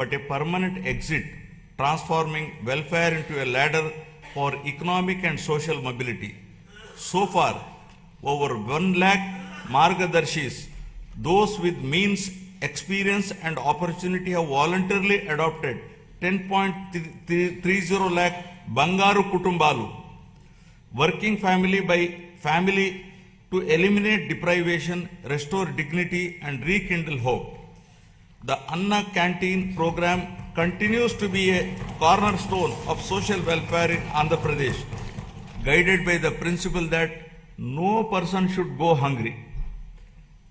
but a permanent exit, transforming welfare into a ladder for economic and social mobility. So far, over 1 lakh Margadarshis, those with means, experience and opportunity have voluntarily adopted 10.30 lakh Bangaru Kutumbalu, working family by family to eliminate deprivation, restore dignity and rekindle hope. The Anna Canteen program continues to be a cornerstone of social welfare in Andhra Pradesh, guided by the principle that no person should go hungry.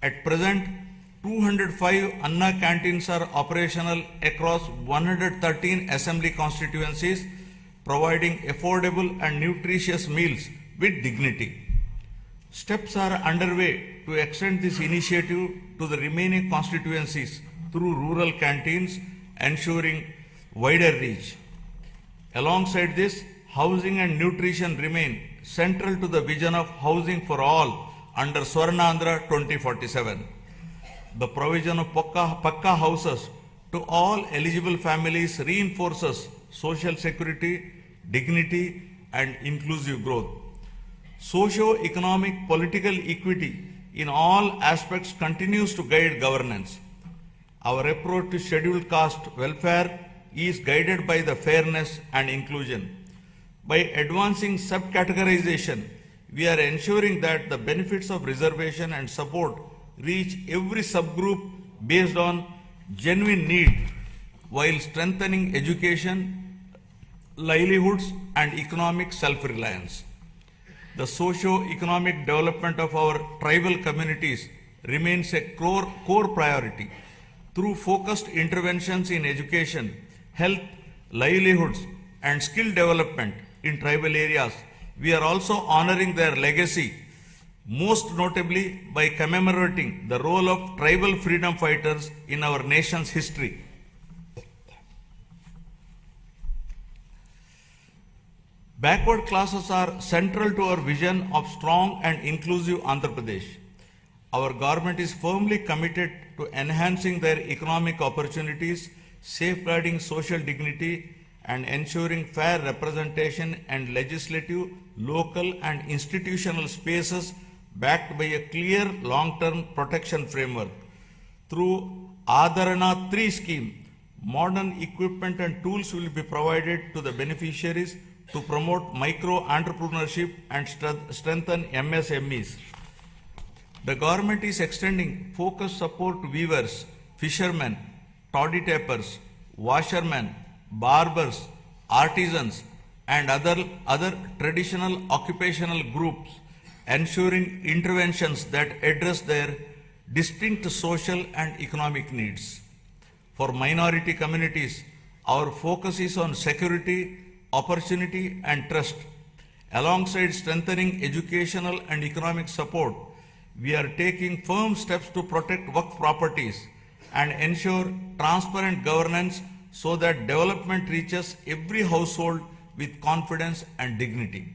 At present, 205 Anna canteens are operational across 113 assembly constituencies, providing affordable and nutritious meals with dignity. Steps are underway to extend this initiative to the remaining constituencies through rural canteens, ensuring wider reach. Alongside this, housing and nutrition remain central to the vision of housing for all under Swarnandhra 2047. The provision of Pakka houses to all eligible families reinforces social security, dignity and inclusive growth. Socio-economic political equity in all aspects continues to guide governance. Our approach to scheduled caste welfare is guided by the fairness and inclusion. By advancing subcategorization, we are ensuring that the benefits of reservation and support reach every subgroup based on genuine need, while strengthening education, livelihoods and economic self-reliance. The socio-economic development of our tribal communities remains a core priority. Through focused interventions in education, health, livelihoods and skill development in tribal areas, we are also honoring their legacy, most notably by commemorating the role of tribal freedom fighters in our nation's history. Backward classes are central to our vision of strong and inclusive Andhra Pradesh. Our government is firmly committed to enhancing their economic opportunities, safeguarding social dignity, and ensuring fair representation and legislative, local, and institutional spaces backed by a clear long-term protection framework. Through Adharana 3 scheme, modern equipment and tools will be provided to the beneficiaries to promote micro-entrepreneurship and strengthen MSMEs. The government is extending focused support to weavers, fishermen, toddy tappers, washermen, barbers, artisans, and other traditional occupational groups, ensuring interventions that address their distinct social and economic needs. For minority communities, our focus is on security, opportunity, and trust. Alongside strengthening educational and economic support, we are taking firm steps to protect Waqf properties and ensure transparent governance so that development reaches every household with confidence and dignity.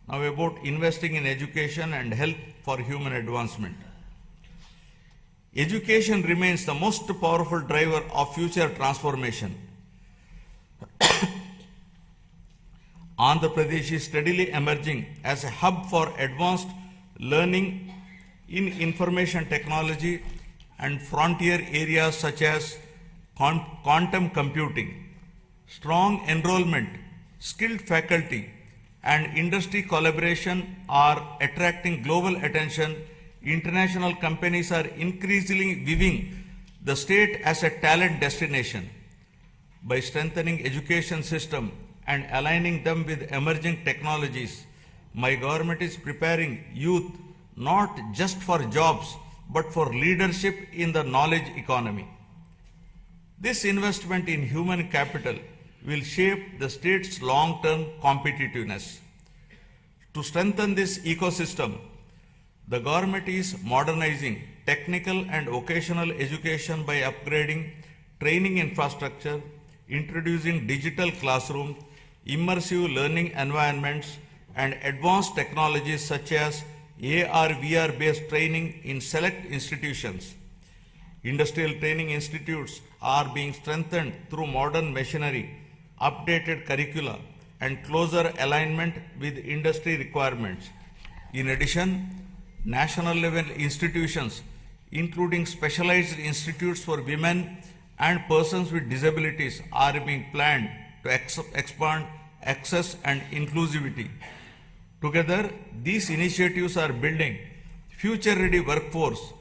Now about investing in education and health for human advancement. Education remains the most powerful driver of future transformation. Andhra Pradesh is steadily emerging as a hub for advanced learning in information technology and frontier areas such as quantum computing. Strong enrollment, skilled faculty, and industry collaboration are attracting global attention. International companies are increasingly viewing the state as a talent destination. By strengthening education system and aligning them with emerging technologies, my government is preparing youth not just for jobs, but for leadership in the knowledge economy. This investment in human capital will shape the state's long-term competitiveness. To strengthen this ecosystem, the government is modernizing technical and vocational education by upgrading training infrastructure, introducing digital classrooms, immersive learning environments, and advanced technologies such as AR/VR based training in select institutions. Industrial training institutes are being strengthened through modern machinery, updated curricula, and closer alignment with industry requirements. In addition, national level institutions, including specialized institutes for women and persons with disabilities, are being planned to expand access and inclusivity. Together, these initiatives are building future-ready workforce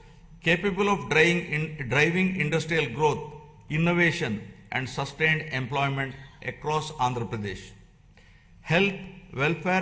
capable of driving industrial growth, innovation, and sustained employment across Andhra Pradesh. Health, welfare,